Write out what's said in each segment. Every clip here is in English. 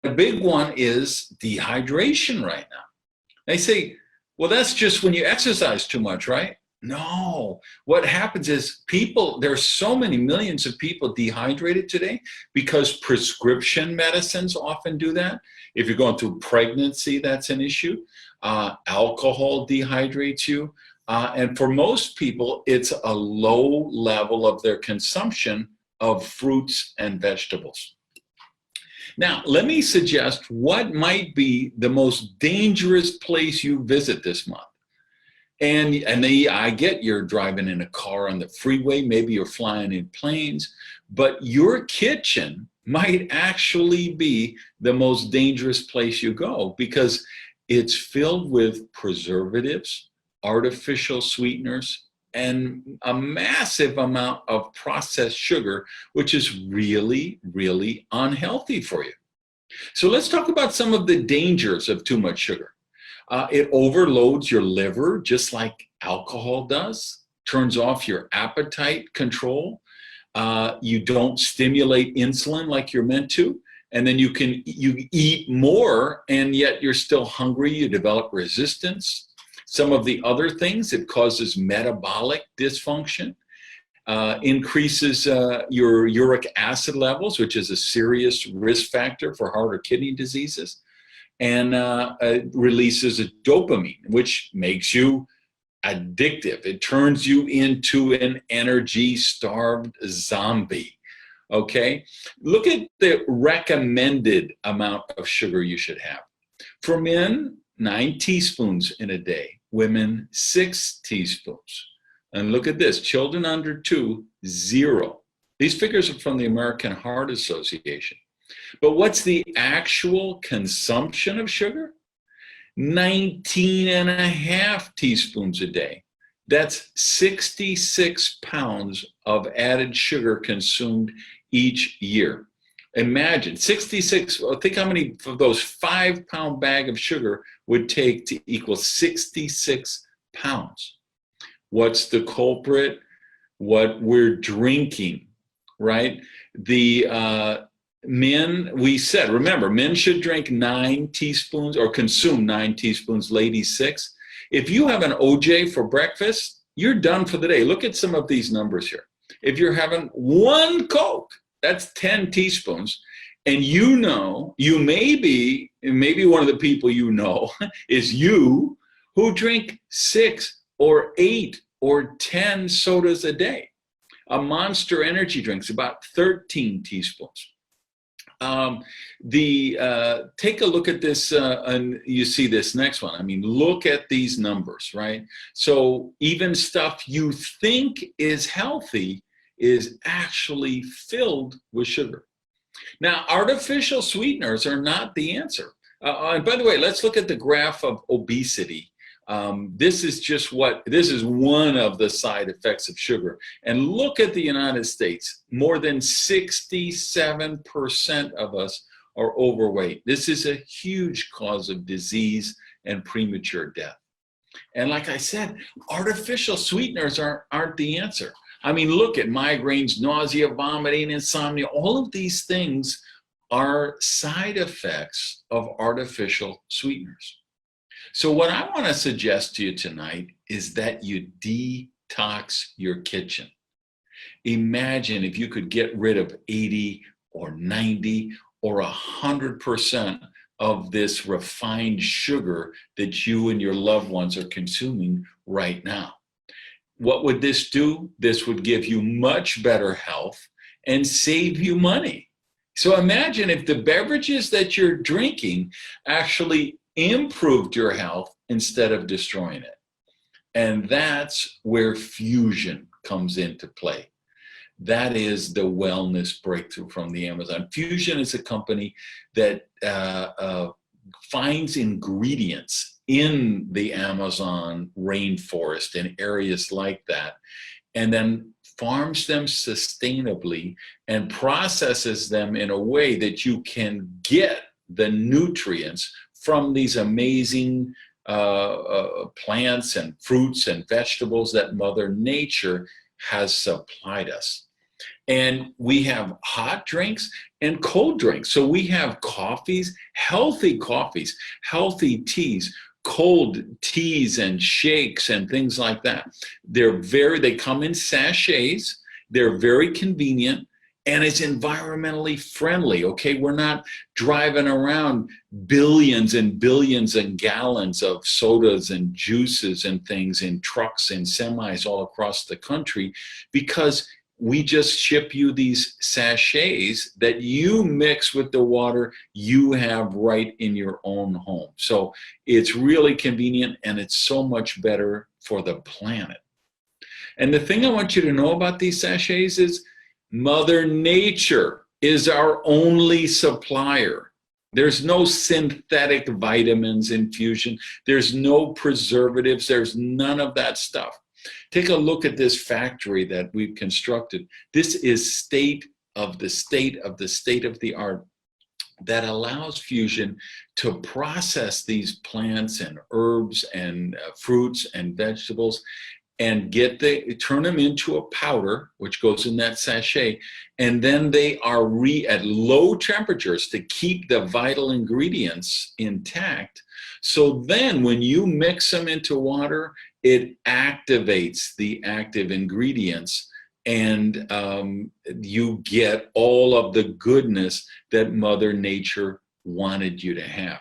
big one is dehydration right now. They say, well, that's just when you exercise too much, right? No, what happens is there's so many millions of people dehydrated today because prescription medicines often do that. If you're going through pregnancy, that's an issue. Alcohol dehydrates you. And for most people, it's a low level of their consumption of fruits and vegetables. Now, let me suggest what might be the most dangerous place you visit this month. I get you're driving in a car on the freeway, maybe you're flying in planes, but your kitchen might actually be the most dangerous place you go because it's filled with preservatives, artificial sweeteners, and a massive amount of processed sugar, which is really, really unhealthy for you. So let's talk about some of the dangers of too much sugar. It overloads your liver just like alcohol does, turns off your appetite control. You don't stimulate insulin like you're meant to. And then you eat more and yet you're still hungry. You develop resistance. Some of the other things, it causes metabolic dysfunction, increases your uric acid levels, which is a serious risk factor for heart or kidney diseases, and releases a dopamine, which makes you addictive. It turns you into an energy-starved zombie, okay? Look at the recommended amount of sugar you should have. For men, 9 teaspoons in a day. Women, 6 teaspoons. And look at this, children under 2, 0. These figures are from the American Heart Association. But what's the actual consumption of sugar? 19.5 teaspoons a day. That's 66 pounds of added sugar consumed each year. Imagine 66, think how many of those 5-pound bag of sugar would take to equal 66 pounds. What's the culprit? What we're drinking, right? The men, we said, remember, men should drink 9 teaspoons or consume 9 teaspoons, ladies 6. If you have an OJ for breakfast, you're done for the day. Look at some of these numbers here. If you're having 1 Coke, that's 10 teaspoons. And you know, you maybe one of the people you know is you who drink 6 or 8 or 10 sodas a day. A Monster energy drink's about 13 teaspoons. Take a look at this and you see this next one. I mean, look at these numbers, right? So even stuff you think is healthy is actually filled with sugar. Now, artificial sweeteners are not the answer. And by the way, let's look at the graph of obesity. This is one of the side effects of sugar. And look at the United States. More than 67% of us are overweight. This is a huge cause of disease and premature death. And like I said, artificial sweeteners aren't the answer. I mean, look at migraines, nausea, vomiting, insomnia. All of these things are side effects of artificial sweeteners. So what I want to suggest to you tonight is that you detox your kitchen. Imagine if you could get rid of 80 or 90 or 100% of this refined sugar that you and your loved ones are consuming right now. What would this do? This would give you much better health and save you money. So imagine if the beverages that you're drinking actually improved your health instead of destroying it. And that's where Fusion comes into play. That is the wellness breakthrough from the Amazon. Fusion is a company that finds ingredients in the Amazon rainforest and areas like that, and then farms them sustainably and processes them in a way that you can get the nutrients from these amazing plants and fruits and vegetables that Mother Nature has supplied us. And we have hot drinks and cold drinks. So we have coffees, healthy teas, cold teas and shakes and things like that. They come in sachets. They're very convenient, and it's environmentally friendly. Okay, we're not driving around billions and billions of gallons of sodas and juices and things in trucks and semis all across the country, because we just ship you these sachets that you mix with the water you have right in your own home. So it's really convenient, and it's so much better for the planet. And the thing I want you to know about these sachets is Mother Nature is our only supplier. There's no synthetic vitamins in Fusion. There's no preservatives. There's none of that stuff. Take a look at this factory that we've constructed. This is state of the art that allows Fusion to process these plants and herbs and fruits and vegetables and turn them into a powder, which goes in that sachet, and then they are at low temperatures to keep the vital ingredients intact. So then when you mix them into water, it activates the active ingredients, and you get all of the goodness that Mother Nature wanted you to have.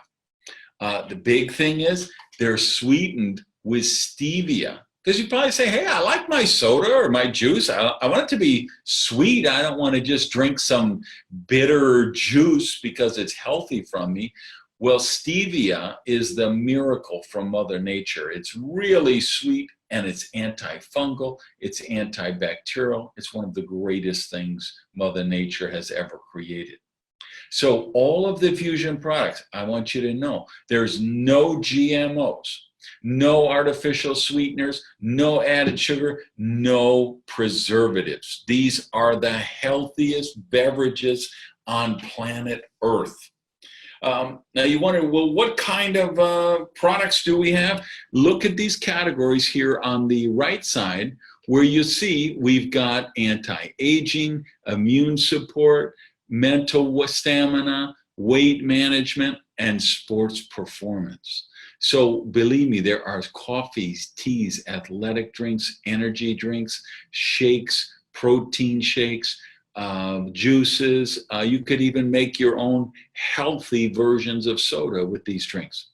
The big thing is they're sweetened with stevia. Because you probably say, hey, I like my soda or my juice. I want it to be sweet. I don't want to just drink some bitter juice because it's healthy from me. Well, stevia is the miracle from Mother Nature. It's really sweet, and it's antifungal. It's antibacterial. It's one of the greatest things Mother Nature has ever created. So all of the Fusion products, I want you to know, there's no GMOs. No artificial sweeteners, no added sugar, no preservatives. These are the healthiest beverages on planet Earth. Now you wonder, well, what kind of products do we have? Look at these categories here on the right side, where you see we've got anti-aging, immune support, mental stamina, weight management, and sports performance. So believe me, there are coffees, teas, athletic drinks, energy drinks, shakes, protein shakes, juices. You could even make your own healthy versions of soda with these drinks.